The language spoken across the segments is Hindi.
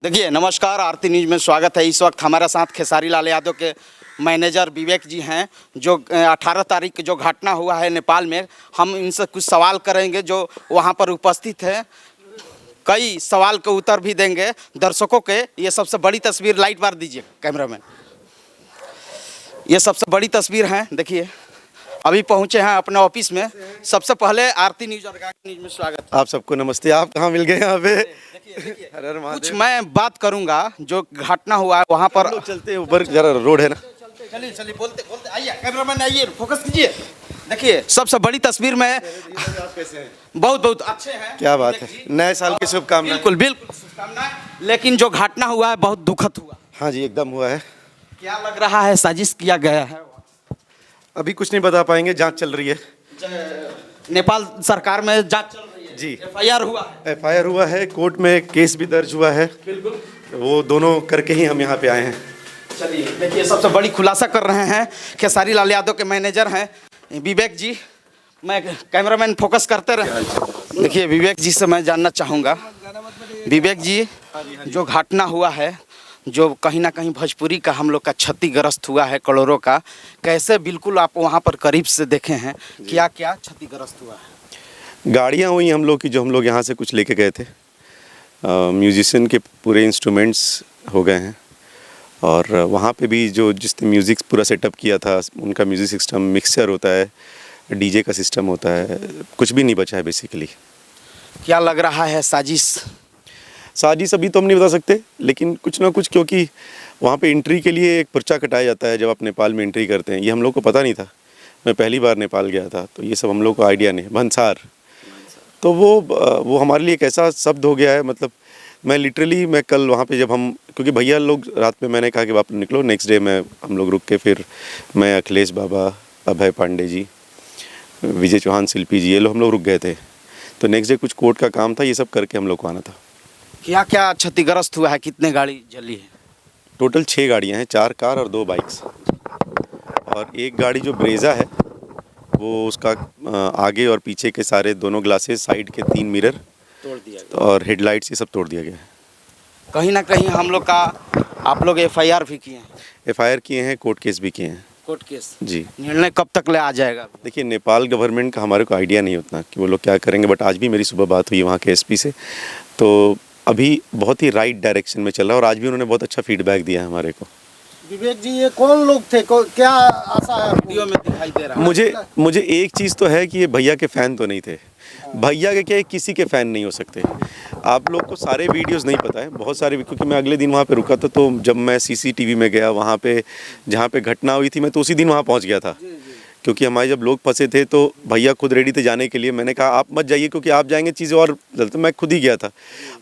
देखिए, नमस्कार, आरती न्यूज़ में स्वागत है। इस वक्त हमारे साथ खेसारी लाल यादव के मैनेजर विवेक जी हैं, जो 18 तारीख को जो घटना हुआ है नेपाल में, हम इनसे कुछ सवाल करेंगे जो वहां पर उपस्थित हैं। कई सवाल के उत्तर भी देंगे दर्शकों के। ये सबसे बड़ी तस्वीर, लाइट मार दीजिए कैमरामैन। ये सबसे बड़ी तस्वीर है, देखिए अभी पहुंचे हैं अपने ऑफिस में। सबसे पहले आरती न्यूज़ और गागी न्यूज़ में स्वागत है। आप सबको नमस्ते। आप कहाँ मिल गए यहाँ पे? देखिए कुछ मैं बात करूंगा जो घटना हुआ है वहाँ पर। लोग चलते हैं ऊपर, जरा रोड है ना। चलिए चलिए, बोलते बोलते आइए, कैमरामैन आइए, फोकस कीजिए। देखिए सबसे बड़ी तस्वीर में आप कैसे हैं? बहुत बहुत अच्छे हैं। क्या बात है, नए साल की शुभकामनाएं। बिल्कुल बिल्कुल शुभकामनाएं। लेकिन जो घटना हुआ है बहुत दुखद हुआ। हाँ जी, एकदम हुआ है। क्या लग रहा है साजिश किया गया है? अभी कुछ नहीं बता पाएंगे, जांच चल रही है। नेपाल सरकार में जांच चल रही है जी। FIR हुआ है। FIR हुआ है, कोर्ट में केस भी दर्ज हुआ है। बिल्कुल, वो दोनों करके ही हम यहाँ पे आए हैं। चलिए देखिए, सबसे बड़ी खुलासा कर रहे हैं खेसारी लाल यादव के मैनेजर हैं विवेक जी। मैं कैमरामैन फोकस करते रहे। देखिए विवेक जी से मैं जानना चाहूँगा, विवेक जी जो घटना हुआ है, जो कहीं ना कहीं भोजपुरी का हम लोग का क्षतिग्रस्त हुआ है करोड़ों का, कैसे बिल्कुल आप वहाँ पर करीब से देखे हैं, क्या क्या क्षतिग्रस्त हुआ है? गाड़ियाँ हुई हम लोग की, जो हम लोग यहाँ से कुछ लेके गए थे। म्यूजिशियन के पूरे इंस्ट्रूमेंट्स हो गए हैं, और वहाँ पे भी जो जिसने म्यूज़िक पूरा सेटअप किया था, उनका म्यूज़िक सिस्टम, मिक्सचर होता है, डीजे का सिस्टम होता है, कुछ भी नहीं बचा है बेसिकली। क्या लग रहा है साजिश? साजिश अभी तो हम नहीं बता सकते, लेकिन कुछ ना कुछ, क्योंकि वहाँ पे एंट्री के लिए एक पर्चा कटाया जाता है जब आप नेपाल में एंट्री करते हैं। ये हम लोग को पता नहीं था। मैं पहली बार नेपाल गया था, तो ये सब हम लोग को आइडिया नहीं। भंसार, तो वो हमारे लिए एक ऐसा शब्द हो गया है। मतलब मैं कल वहाँ पे जब हम, क्योंकि भैया लोग रात में, मैंने कहा कि आप निकलो, नेक्स्ट डे में हम लोग रुक के, फिर मैं, अखिलेश बाबा, अभय पांडे जी, विजय चौहान, शिल्पी जी, ये लोग हम लोग रुक गए थे। तो नेक्स्ट डे कुछ कोर्ट का काम था, ये सब करके हम लोग को आना था। क्या क्या क्षतिग्रस्त हुआ है? कितने गाड़ी जली है? टोटल 6 गाड़ियाँ हैं, 4 कार और 2 बाइक्स। और एक गाड़ी जो ब्रेजा है, वो उसका आगे और पीछे के सारे दोनों ग्लासेस, साइड के 3 मिरर तोड़ दिया गया, और हेडलाइट्स, ये सब तोड़ दिया गया है। कहीं ना कहीं हम लोग का, आप लोग FIR भी किए हैं? FIR किए हैं, कोर्ट केस भी किए हैं। कोर्ट केस जी। निर्णय कब तक ले आ जाएगा? देखिए, नेपाल गवर्नमेंट का हमारे को आइडिया नहीं उतना कि वो लोग क्या करेंगे, बट आज भी मेरी सुबह बात हुई वहाँ के SP से, तो अभी बहुत ही राइट डायरेक्शन में चल रहा है, और आज भी उन्होंने बहुत अच्छा फीडबैक दिया है हमारे को। विवेक जी, ये कौन लोग थे, क्या आशा है? वीडियो में दिखाई दे रहा है। मुझे एक चीज़ तो है कि ये भैया के फ़ैन तो नहीं थे। भैया के क्या, किसी के फ़ैन नहीं हो सकते। आप लोग को सारे वीडियोस नहीं पता है, बहुत सारे, क्योंकि मैं अगले दिन वहाँ पे रुका था। तो जब मैं CCTV में गया, वहाँ पे जहाँ पे घटना हुई थी, मैं तो उसी दिन वहाँ पहुँच गया था। क्योंकि हमारे जब लोग फंसे थे, तो भैया खुद रेडी थे जाने के लिए। मैंने कहा आप मत जाइए, क्योंकि आप जाएंगे चीज़ें और, तो मैं खुद ही गया था।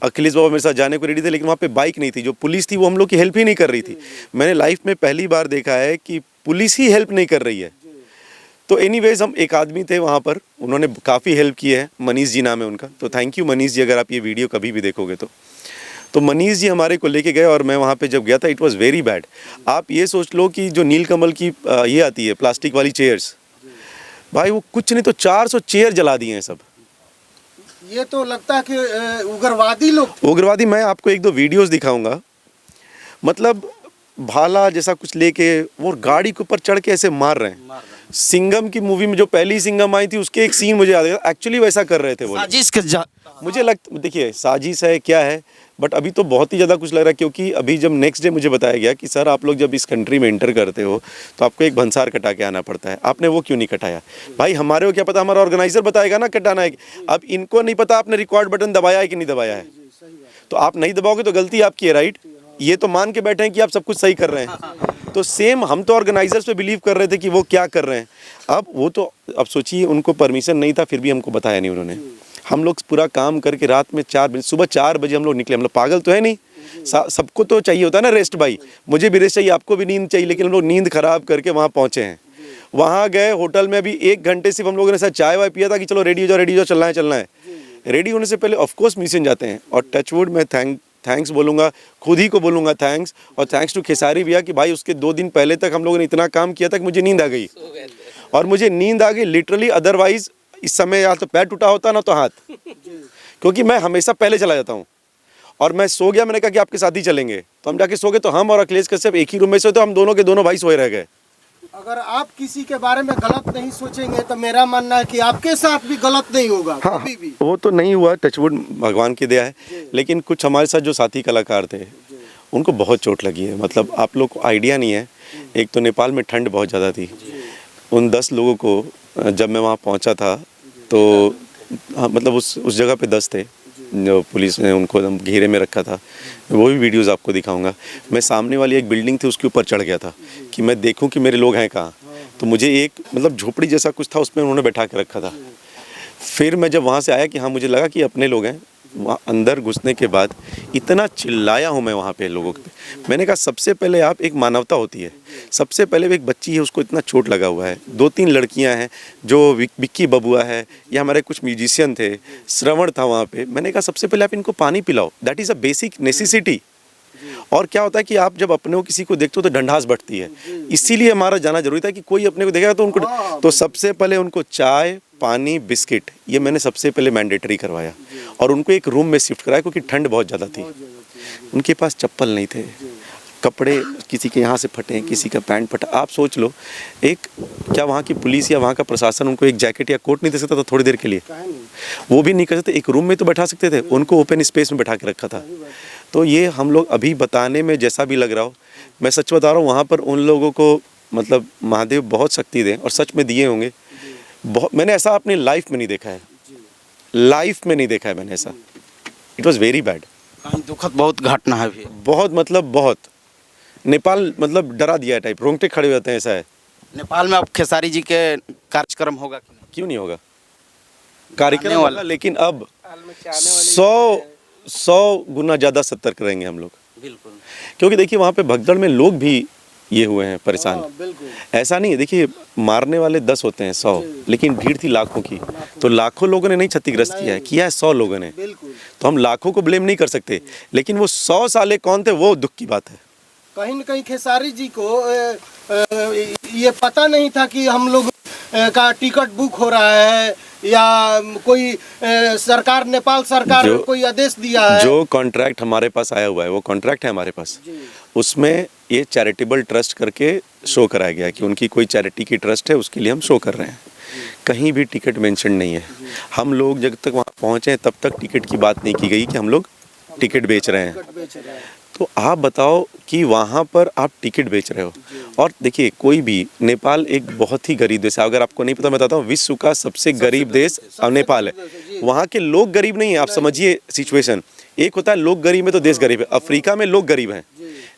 अखिलेश बाबा मेरे साथ जाने को रेडी थे, लेकिन वहाँ पे बाइक नहीं थी। जो पुलिस थी वो हम लोग की हेल्प ही नहीं कर रही थी। मैंने लाइफ में पहली बार देखा है कि पुलिस ही हेल्प नहीं कर रही है। तो एनीवेज, हम एक आदमी थे वहाँ पर, उन्होंने काफ़ी हेल्प की है। मनीष जी नाम है उनका, तो थैंक यू मनीष जी, अगर आप ये वीडियो कभी भी देखोगे तो मनीष जी हमारे को लेके गए। और मैं वहाँ पे जब गया था, इट वाज़ वेरी बैड। आप ये सोच लो कि जो नीलकमल की ये आती है प्लास्टिक वाली चेयर्स, भाई वो कुछ नहीं तो 400 चेयर जला दिए हैं सब। ये तो लगता है कि उग्रवादी लोग। उग्रवादी, मैं आपको 1-2 वीडियोस दिखाऊंगा। मतलब भाला जैसा कुछ लेके वो गाड़ी के ऊपर चढ़ के ऐसे मार रहे हैं। सिंघम की मूवी में जो पहली सिंघम आई थी, उसके एक सीन मुझे याद है, एक्चुअली वैसा कर रहे थे वो। साजिश के मुझे देखिए साजिश है क्या है, बट अभी तो बहुत ही ज़्यादा कुछ लग रहा है। क्योंकि अभी जब नेक्स्ट डे मुझे बताया गया कि सर आप लोग जब इस कंट्री में एंटर करते हो तो आपको एक भंसार कटा के आना पड़ता है। आपने वो क्यों नहीं कटाया? भाई हमारे को क्या पता, हमारा ऑर्गेनाइजर बताएगा ना कटाना है। अब इनको नहीं पता आपने रिकॉर्ड बटन दबाया है कि नहीं दबाया है। तो आप नहीं दबाओगे तो गलती आपकी है, राइट? ये तो मान के बैठे हैं कि आप सब कुछ सही कर रहे हैं। तो सेम हम तो ऑर्गेनाइजर्स पे बिलीव कर रहे थे कि वो क्या कर रहे हैं। अब वो तो, अब सोचिए, उनको परमिशन नहीं था, फिर भी हमको बताया नहीं उन्होंने। हम लोग पूरा काम करके रात में 4 बजे, सुबह 4 बजे हम लोग निकले। हम लोग पागल तो है नहीं, सबको तो चाहिए होता है ना रेस्ट। भाई मुझे भी रेस्ट चाहिए, आपको भी नींद चाहिए, लेकिन हम लोग नींद खराब करके वहाँ पहुँचे हैं। वहाँ गए होटल में, अभी 1 घंटे सिर्फ हम लोगों ने चाय वाय पिया था कि चलो रेडी हो जाओ, चलना है। रेडी होने से पहले ऑफकोर्स म्यूजिशियन जाते हैं। और टचवुड में थैंक्स बोलूँगा, खुद ही को बोलूँगा थैंक्स, और थैंक्स टू खेसारी भैया कि भाई उसके 2 दिन पहले तक हम लोगों ने इतना काम किया था कि मुझे नींद आ गई। और मुझे नींद आ गई लिटरली, अदरवाइज इस समय या तो पैर टूटा होता ना तो हाथ, क्योंकि मैं हमेशा पहले चला जाता हूँ। और मैं सो गया, मैंने कहा कि आपके साथ ही चलेंगे, तो हम जाके सो गए। तो हम और अखिलेश कश्यप एक ही रूम में सोए, तो हम दोनों के दोनों भाई सोए रह गए। अगर आप किसी के बारे में गलत नहीं सोचेंगे तो मेरा मानना है कि आपके साथ भी गलत नहीं होगा कभी भी। वो तो नहीं हुआ, टचवुड, भगवान की दया है। लेकिन कुछ हमारे साथ जो साथी कलाकार थे उनको बहुत चोट लगी है। मतलब आप लोग को आइडिया नहीं है। एक तो नेपाल में ठंड बहुत ज़्यादा थी। उन 10 लोगों को जब मैं वहाँ पहुँचा था तो हाँ, मतलब उस जगह पे 10 थे जो पुलिस ने उनको एकदम घेरे में रखा था। वो भी वीडियोज़ आपको दिखाऊंगा। मैं सामने वाली एक बिल्डिंग थी उसके ऊपर चढ़ गया था कि मैं देखूं कि मेरे लोग हैं कहाँ। तो मुझे एक मतलब झोपड़ी जैसा कुछ था, उसमें उन्होंने बैठा के रखा था। फिर मैं जब वहाँ से आया कि हाँ मुझे लगा कि अपने लोग हैं, वहाँ अंदर घुसने के बाद इतना चिल्लाया हूँ मैं वहाँ पे लोगों पे। मैंने कहा सबसे पहले आप, एक मानवता होती है, सबसे पहले एक बच्ची है उसको इतना चोट लगा हुआ है, 2-3 लड़कियाँ हैं जो विक्की बबुआ है, या हमारे कुछ म्यूजिशियन थे, श्रवण था वहाँ पे। मैंने कहा सबसे पहले आप इनको पानी पिलाओ, that is a basic necessity. और क्या होता है कि आप जब अपने को किसी को देखते हो तो ढंढास बढ़ती है, इसीलिए हमारा जाना जरूरी था कि कोई अपने को देखेगा तो उनको, तो सबसे पहले उनको चाय, पानी, बिस्किट, ये मैंने सबसे पहले मैंडेटरी करवाया और उनको एक रूम में शिफ्ट कराया क्योंकि ठंड बहुत ज़्यादा थी। उनके पास चप्पल नहीं थे, कपड़े किसी के यहाँ से फटे, किसी का पैंट फटा। आप सोच लो, एक क्या वहाँ की पुलिस या वहाँ का प्रशासन उनको एक जैकेट या कोट नहीं दे सकता था थोड़ी देर के लिए? वो भी नहीं कर सकते, एक रूम में तो बैठा सकते थे, उनको ओपन स्पेस में बैठा के रखा था। तो ये हम लोग अभी बताने में जैसा भी लग रहा हो, मैं सच बता रहा हूँ, वहाँ पर उन लोगों को मतलब महादेव बहुत शक्ति दें, और सच में दिए होंगे। बहुत, मैंने ऐसा अपनी लाइफ में नहीं देखा है, लाइफ में नहीं देखा है मैंने ऐसा। It was very bad. दुखद बहुत घटना है भी। बहुत मतलब बहुत, नेपाल मतलब डरा दिया टाइप, रोंगटे खड़े हो जाते हैं, ऐसा है। नेपाल में अब खेसारी जी के कार्यक्रम होगा कि नहीं? क्यों नहीं होगा? कार्यक्रम आने वाला। होगा, लेकिन अब 100 गुना ज़्यादा सतर्क रहेंगे हम लोग। बिल्कुल। क्योंकि देखिए वहाँ पे भगदड़ में लोग भी ये हुए हैं परेशान। ऐसा नहीं है, देखिए मारने वाले 10 होते हैं 100, लेकिन भीड़ थी लाखों की, तो लाखों लोगों ने नहीं क्षतिग्रस्त किया है 100 लोगों ने। तो हम लाखों को ब्लेम नहीं कर सकते, लेकिन वो 100 साले कौन थे वो दुख की बात है। कहीं न कहीं खेसारी जी को ये पता नहीं था कि हम लोग का टिकट बुक हो रहा है, या कोई सरकार, नेपाल सरकार कोई आदेश दिया है। जो कॉन्ट्रैक्ट हमारे पास आया हुआ है, वो कॉन्ट्रैक्ट है हमारे पास, उसमें ये चैरिटेबल ट्रस्ट करके शो कराया गया है कि उनकी कोई चैरिटी की ट्रस्ट है, उसके लिए हम शो कर रहे हैं। कहीं भी टिकट मेंशन नहीं है। हम लोग जब तक वहाँ पहुँचे तब तक टिकट की बात नहीं की गई कि हम लोग टिकट बेच रहे हैं। तो आप बताओ कि वहाँ पर आप टिकट बेच रहे हो। और देखिए कोई भी, नेपाल एक बहुत ही गरीब देश है, अगर आपको नहीं पता मैं बताता हूँ, विश्व का सबसे गरीब देश नेपाल है। वहाँ के लोग गरीब नहीं है, आप समझिए सिचुएशन। एक होता है लोग गरीब है तो देश गरीब है, अफ्रीका में लोग गरीब हैं,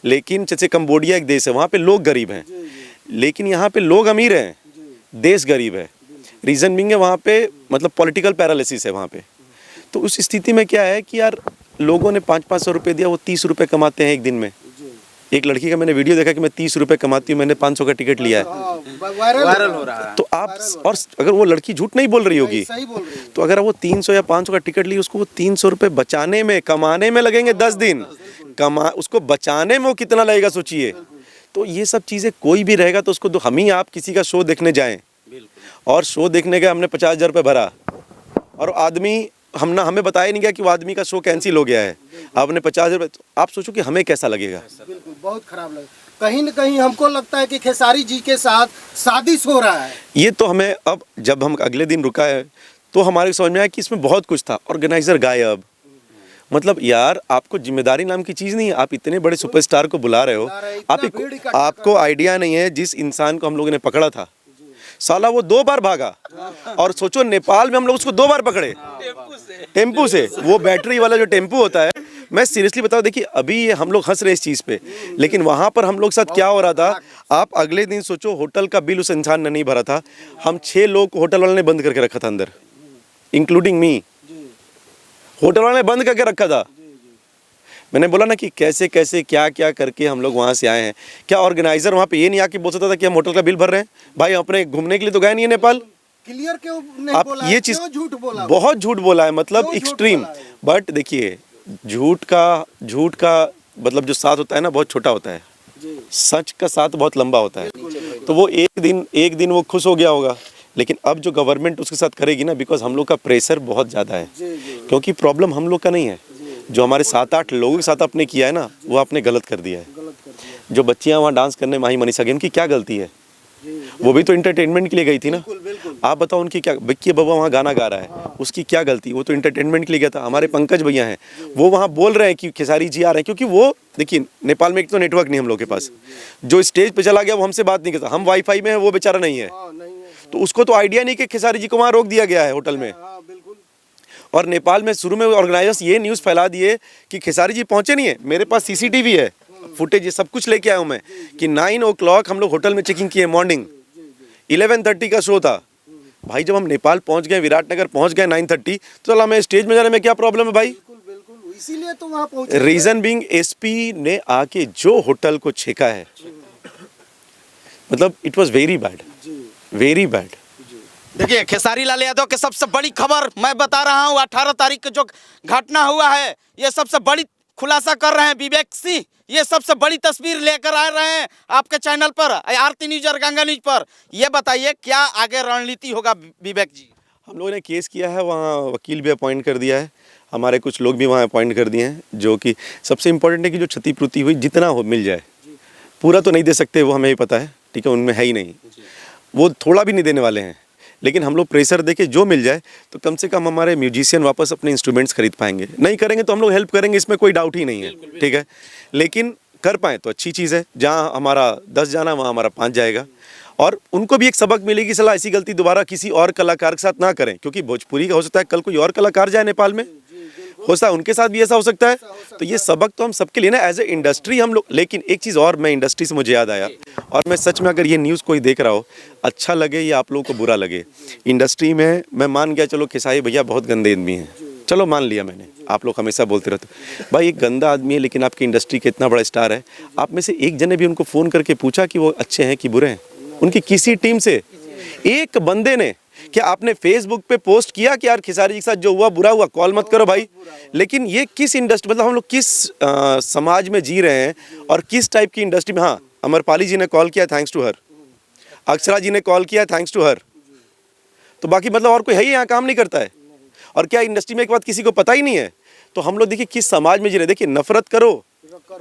लेकिन जैसे कंबोडिया एक देश है, वहाँ पे लोग गरीब हैं, लेकिन यहाँ पे लोग अमीर हैं, देश गरीब है। रीज़न बिंग है वहाँ पे मतलब पॉलिटिकल पैरालिसिस है वहाँ पे। तो उस स्थिति में क्या है कि यार लोगों ने 500-500 रुपये दिया, वो 30 रुपये कमाते हैं एक दिन में। एक लड़की का मैंने वीडियो देखा कि मैं 30 रुपये कमाती हूँ, मैंने 500 का टिकट लिया है। वायरल हो रहा है। तो आप, और अगर वो लड़की झूठ नहीं बोल रही होगी, सही बोल रही है। तो अगर वो 300 या 500 का टिकट ली, उसको वो 300 रुपये बचाने में, कमाने में लगेंगे 10 दिन, उसको बचाने में वो कितना लगेगा सोचिए। तो ये सब चीज़ें कोई भी रहेगा तो उसको, हम ही आप किसी का शो देखने जाएँ, और शो देखने गए, हमने 50,000 रुपये भरा, और आदमी हमें बताया नहीं गया कि वो आदमी का शो कैंसिल हो गया है, आपने 50,000 रुपये, आप सोचो कि हमें कैसा लगेगा। बिल्कुल, बहुत खराब लगा। कहीं न कहीं हमको लगता है कि खेसारी जी के साथ साजिश हो रहा है। ये तो हमें, अब जब हम अगले दिन रुका है तो हमारे समझ में आया कि इसमें बहुत कुछ था। ऑर्गेनाइजर गायब, मतलब यार आपको जिम्मेदारी नाम की चीज़ नहीं है। आप इतने बड़े सुपरस्टार को बुला रहे हो, आपको आइडिया नहीं है। जिस इंसान को हम लोगों ने पकड़ा था, साला वो 2 बार भागा, और सोचो नेपाल में हम लोग उसको 2 बार पकड़े टेम्पू से। वो बैटरी वाला जो टेम्पू होता है, मैं सीरियसली बताऊं, देखिए अभी हम लोग हंस रहे इस चीज़ पे, लेकिन वहाँ पर हम लोग साथ क्या हो रहा था, आप अगले दिन सोचो, होटल का बिल उस इंसान ने नहीं भरा था। हम 6 लोग को होटल वाले ने बंद करके रखा था अंदर, इंक्लूडिंग मी। होटल वाले ने बंद करके रखा था। मैंने बोला ना कि कैसे कैसे क्या क्या करके हम लोग वहाँ से आए हैं। क्या ऑर्गेनाइजर वहाँ पे ये नहीं आके बोल सकता था कि हम होटल का बिल भर रहे हैं? भाई अपने घूमने के लिए तो गए नहीं है नेपाल। क्लियर क्यों नहीं आप बोला? ये चीज़ झूठ बोला, बहुत झूठ बोला है, मतलब एक्सट्रीम। बट देखिए झूठ का मतलब जो साथ होता है ना, बहुत छोटा होता है, सच का साथ बहुत लंबा होता है। तो वो एक दिन वो खुश हो गया होगा, लेकिन अब जो गवर्नमेंट उसके साथ करेगी ना, बिकॉज हम लोग का प्रेशर बहुत ज़्यादा है, क्योंकि प्रॉब्लम हम लोग का नहीं है, जो हमारे 7-8 लोगों के साथ आपने किया है ना, वो आपने गलत कर दिया है। जो बच्चियां वहाँ डांस करने माही मनीषा गई, उनकी क्या गलती है? वो भी तो एंटरटेनमेंट के लिए गई थी ना। आप बताओ उनकी क्या, विक्की बाबा वहाँ गाना गा रहा है, उसकी क्या गलती? वो तो एंटरटेनमेंट के लिए गया था। हमारे पंकज भैया हैं, वो वहाँ बोल रहे हैं कि खेसारी जी आ रहे हैं, क्योंकि वो देखिए नेपाल में एक तो नेटवर्क नहीं हम लोग के पास, जो स्टेज पे चला गया वो हमसे बात नहीं करता, हम वाईफाई में है, वो बेचारा नहीं है, तो उसको तो आइडिया नहीं कि खेसारी जी को वहाँ रोक दिया गया है होटल में। और नेपाल में शुरू में ऑर्गेनाइजर्स ये न्यूज़ फैला दिए कि खेसारी जी पहुँचे नहीं है। मेरे पास सीसीटीवी है, फुटेज, ये सब कुछ लेके आया हूँ मैं, कि 9 o'clock हम लोग होटल में चेकिंग किए, मॉर्निंग 11:30 का शो था। भाई जब हम नेपाल पहुंच गए, विराटनगर पहुंच गए 9:30, तो चला मैं स्टेज में जाने में क्या प्रॉब्लम है भाई? बिल्कुल, इसीलिए तो वहाँ पहुँचे। रीजन बीइंग एसपी ने आके जो होटल को छेका है, मतलब it was very bad, very bad. देखिए खेसारी लाल यादव के सबसे बड़ी खबर मैं बता रहा हूँ, 18 तारीख को जो घटना हुआ है, ये सबसे बड़ी खुलासा कर रहे हैं विवेक सिंह। ये सबसे बड़ी तस्वीर लेकर आ रहे हैं आपके चैनल पर, आरती न्यूज और गंगा न्यूज पर। ये बताइए क्या आगे रणनीति होगा विवेक जी? हम लोगों ने केस किया है, वहाँ वकील भी अपॉइंट कर दिया है, हमारे कुछ लोग भी वहाँ अपॉइंट कर दिए हैं, जो कि सबसे इम्पोर्टेंट है कि जो क्षतिपूर्ति हुई जितना हो मिल जाए। पूरा तो नहीं दे सकते, वो हमें ही पता है, ठीक है, उनमें है ही नहीं, वो थोड़ा भी नहीं देने वाले हैं, लेकिन हम लोग प्रेशर देके जो मिल जाए तो कम से कम हमारे म्यूजिशियन वापस अपने इंस्ट्रूमेंट्स खरीद पाएंगे। नहीं करेंगे तो हम लोग हेल्प करेंगे, इसमें कोई डाउट ही नहीं है, ठीक है, लेकिन कर पाएँ तो अच्छी चीज़ है। जहाँ हमारा 10 जाना वहाँ हमारा 5 जाएगा, और उनको भी एक सबक मिलेगी, सलाह ऐसी गलती दोबारा किसी और कलाकार के साथ ना करें, क्योंकि भोजपुरी का हो सकता है कल कोई और कलाकार जाए नेपाल में, हो सकता है उनके साथ भी ऐसा हो सकता है। तो ये सबक तो हम सबके लिए ना एज ए इंडस्ट्री हम लोग। लेकिन एक चीज़ और, मैं इंडस्ट्री से मुझे याद आया, और मैं सच में अगर ये न्यूज़ कोई देख रहा हो, अच्छा लगे या आप लोगों को बुरा लगे, इंडस्ट्री में मैं मान गया, चलो खेसारी भैया बहुत गंदे आदमी हैं, चलो मान लिया मैंने, आप लोग हमेशा बोलते रहते भाई एक गंदा आदमी है, लेकिन आपकी इंडस्ट्री के इतना बड़ा स्टार है, आप में से एक जने भी उनको फ़ोन करके पूछा कि वो अच्छे हैं कि बुरे हैं? उनकी किसी टीम से एक बंदे ने, क्या आपने फेसबुक पे पोस्ट किया कि यार खेसारी जी के साथ जो हुआ बुरा हुआ, कॉल मत करो भाई? लेकिन ये किस इंडस्ट्री, मतलब हम लोग किस समाज में जी रहे हैं और किस टाइप की इंडस्ट्री में। हाँ, अमरपाली जी ने कॉल किया, थैंक्स टू हर, अक्षरा जी ने कॉल किया, थैंक्स टू हर, तो बाकी मतलब और कोई है ही यहाँ काम नहीं करता है। और क्या इंडस्ट्री में एक बात किसी को पता ही नहीं है? तो हम लोग देखिए किस समाज में जी रहे। देखिए नफरत करो,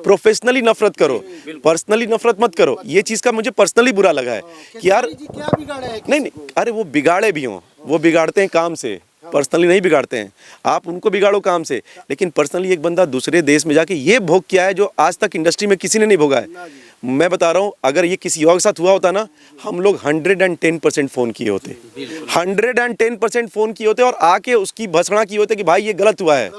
प्रोफेशनली नफरत करो, पर्सनली नफरत मत करो। ये चीज़ का मुझे पर्सनली बुरा लगा है कि यार क्या बिगाड़े है? नहीं, अरे वो बिगाड़े भी हों, वो बिगाड़ते हैं काम से, पर्सनली नहीं बिगाड़ते हैं। आप उनको बिगाड़ो काम से, लेकिन पर्सनली एक बंदा दूसरे देश में जाके ये भोग किया है जो आज तक इंडस्ट्री में किसी ने नहीं भोगा है। मैं बता रहा हूँ, अगर ये किसी और के साथ हुआ होता ना, हम लोग 110% फ़ोन किए होते, 110% फ़ोन किए होते और आके उसकी भसड़ा किए होते कि भाई ये गलत हुआ है।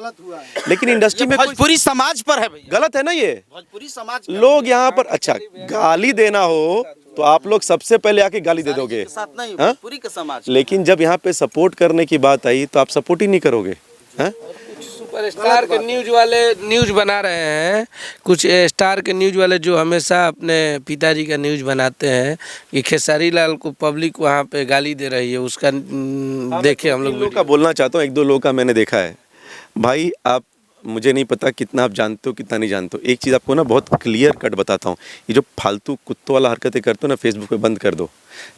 लेकिन इंडस्ट्री में भोजपुरी समाज पर है भैया, गलत है ना ये। भोजपुरी समाज लोग यहाँ पर, अच्छा गाली देना हो तो आप लोग सबसे पहले आके गाली दे दोगे, के साथ नहीं, हाँ? भोजपुरी का समाज। लेकिन जब यहाँ पे सपोर्ट करने की बात आई तो आप सपोर्ट ही नहीं करोगे, हाँ? सुपरस्टार के न्यूज वाले न्यूज बना रहे हैं, कुछ स्टार के न्यूज वाले जो हमेशा अपने पिताजी का न्यूज बनाते हैं कि खेसारी लाल को पब्लिक वहाँ पे गाली दे रही है, उसका देखे हम लोग का बोलना चाहता हूँ। 1-2 लोगों का मैंने देखा है भाई। आप, मुझे नहीं पता कितना आप जानते हो कितना नहीं जानते हो, एक चीज़ आपको ना बहुत क्लियर कट बताता हूँ, ये जो फालतू कुत्तों वाला हरकतें करते हो ना फेसबुक पे, बंद कर दो।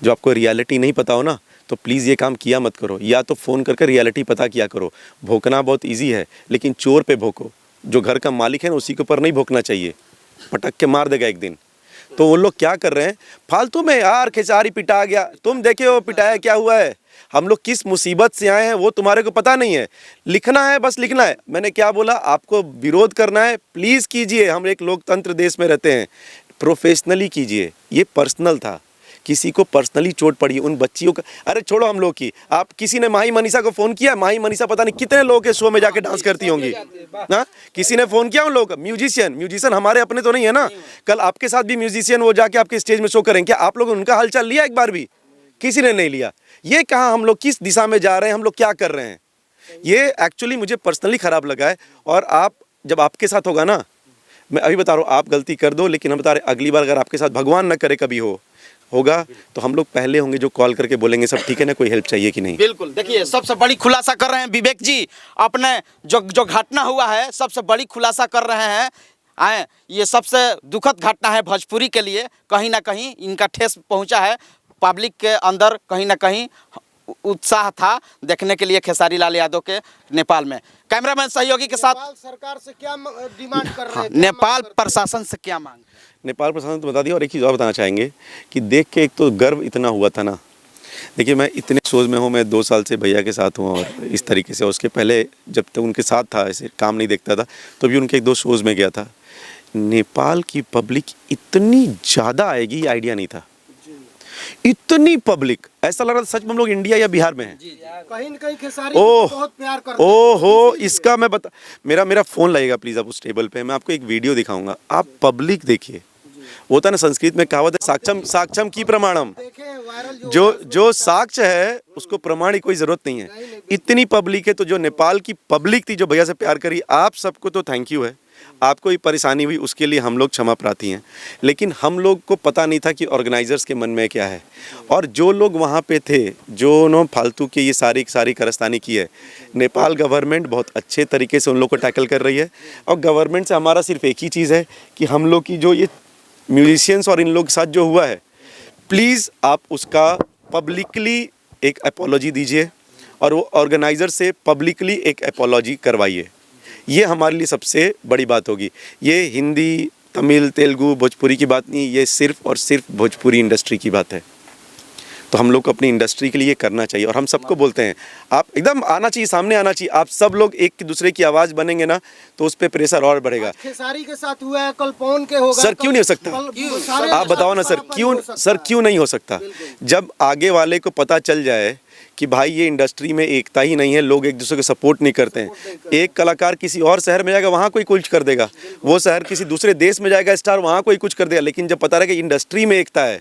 जो आपको रियलिटी नहीं पता हो ना, तो प्लीज़ ये काम किया मत करो, या तो फ़ोन करके रियलिटी पता किया करो। भोंकना बहुत ईजी है, लेकिन चोर पे भोंको, जो घर का मालिक है ना उसी के ऊपर नहीं भोंकना चाहिए, पटक के मार देगा एक दिन। तो वो लोग क्या कर रहे हैं फालतू में, यार खेसारी पिटा गया, तुम देखे हो पिटाया क्या हुआ है? हम लोग किस मुसीबत से आए हैं वो तुम्हारे को पता नहीं है। लिखना है, बस लिखना है। मैंने क्या बोला, आपको विरोध करना है प्लीज़ कीजिए, हम एक लोकतंत्र देश में रहते हैं, प्रोफेशनली कीजिए। ये पर्सनल था, किसी को पर्सनली चोट पड़ी उन बच्चियों का, अरे छोड़ो हम लोग की, आप किसी ने माही मनीषा को फ़ोन किया? माही मनीषा पता नहीं कितने लोगों के शो में जाके डांस करती होंगी, ना? किसी ने फ़ोन किया उन लोगों का? म्यूजिशियन हमारे अपने तो नहीं है ना, कल आपके साथ भी म्यूजिशियन वो जाके आपके स्टेज में शो करेंगे, क्या आप लोगों ने उनका हालचाल लिया एक बार भी? किसी ने नहीं लिया। ये कहाँ हम लोग किस दिशा में जा रहे हैं, हम लोग क्या कर रहे हैं? ये एक्चुअली मुझे पर्सनली ख़राब लगा है। और आप, जब आपके साथ होगा ना, मैं अभी बता रहा हूँ, आप गलती कर दो, लेकिन हम बता रहे अगली बार अगर आपके साथ भगवान न करे कभी होगा तो हम लोग पहले होंगे जो कॉल करके बोलेंगे सब ठीक है ना, कोई हेल्प चाहिए कि नहीं। बिल्कुल, देखिए सबसे बड़ी खुलासा कर रहे हैं विवेक जी, अपने जो घटना हुआ है सबसे बड़ी खुलासा कर रहे हैं। आए, ये सबसे दुखद घटना है भोजपुरी के लिए, कहीं ना कहीं इनका ठेस पहुंचा है। पब्लिक के अंदर कहीं ना कहीं उत्साह था देखने के लिए खेसारी लाल यादव के नेपाल में। कैमरामैन सहयोगी के साथ नेपाल सरकार से क्या डिमांड कर रहे हैं? नेपाल प्रशासन से क्या मांग? नेपाल प्रशासन तो बता दिया, और एक चीज़ और बताना चाहेंगे कि देख के एक तो गर्व इतना हुआ था ना। देखिए मैं इतने शोज़ में हूँ, मैं 2 साल से भैया के साथ हूँ और इस तरीके से, उसके पहले जब तक उनके साथ था ऐसे काम नहीं देखता था तो भी उनके 1-2 शोज़ में गया था। नेपाल की पब्लिक इतनी ज़्यादा आएगी ये आइडिया नहीं था। इतनी पब्लिक, ऐसा लग रहा था सच में हम लोग इंडिया या बिहार में हैं। कहीं न कहीं खेसारी जी को बहुत प्यार करते हैं। ओहो, इसका मैं बता, मेरा फ़ोन लगेगा प्लीज़ आप उस टेबल पे, मैं आपको एक वीडियो दिखाऊंगा, आप पब्लिक देखिए। होता है ना संस्कृत में कहावत है, साक्षम साक्षम की प्रमाणम, देखें वायरल जो साक्ष्य है उसको प्रमाण की कोई ज़रूरत नहीं है। इतनी पब्लिक है, तो जो नेपाल की पब्लिक थी जो भैया से प्यार करी, आप सबको तो थैंक यू है। आपको ये परेशानी हुई उसके लिए हम लोग क्षमा प्रार्थी हैं, लेकिन हम लोग को पता नहीं था कि ऑर्गेनाइजर्स के मन में क्या है। और जो लोग वहाँ पे थे, जो उन्होंने फालतू के ये सारी कारस्तानी की है, नेपाल गवर्नमेंट बहुत अच्छे तरीके से उन लोग को टैकल कर रही है। और गवर्नमेंट से हमारा सिर्फ एक ही चीज़ है कि हम लोग की जो ये म्यूजिशियंस और इन लोग के साथ जो हुआ है, प्लीज़ आप उसका पब्लिकली एक एपोलॉजी दीजिए और वो ऑर्गेनाइज़र से पब्लिकली एक एपोलॉजी करवाइए। ये हमारे लिए सबसे बड़ी बात होगी। ये हिंदी, तमिल, तेलुगु, भोजपुरी की बात नहीं, ये सिर्फ और सिर्फ भोजपुरी इंडस्ट्री की बात है। तो हम लोग को अपनी इंडस्ट्री के लिए करना चाहिए और हम सबको बोलते हैं आप एकदम आना चाहिए, सामने आना चाहिए। आप सब लोग एक दूसरे की आवाज़ बनेंगे ना तो उस पर प्रेशर और बढ़ेगा। खेसारी के साथ हुआ है, कल पवन के होगा। सर क्यों नहीं हो सकता? आप बताओ ना सर, क्यों नहीं हो सकता? जब आगे वाले को पता चल जाए कि भाई ये इंडस्ट्री में एकता ही नहीं है, लोग एक दूसरे को सपोर्ट नहीं करते हैं, एक कलाकार किसी और शहर में जाएगा वहाँ कोई कुछ कर देगा, वो शहर किसी दूसरे देश में जाएगा स्टार, वहाँ कोई कुछ कर देगा, लेकिन जब पता रहे कि इंडस्ट्री में एकता है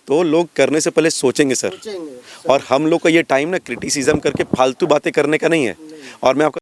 तो लोग करने से पहले सोचेंगे सर। और हम लोग का ये टाइम ना क्रिटिसिज्म करके फालतू बातें करने का नहीं है। और मैं आपको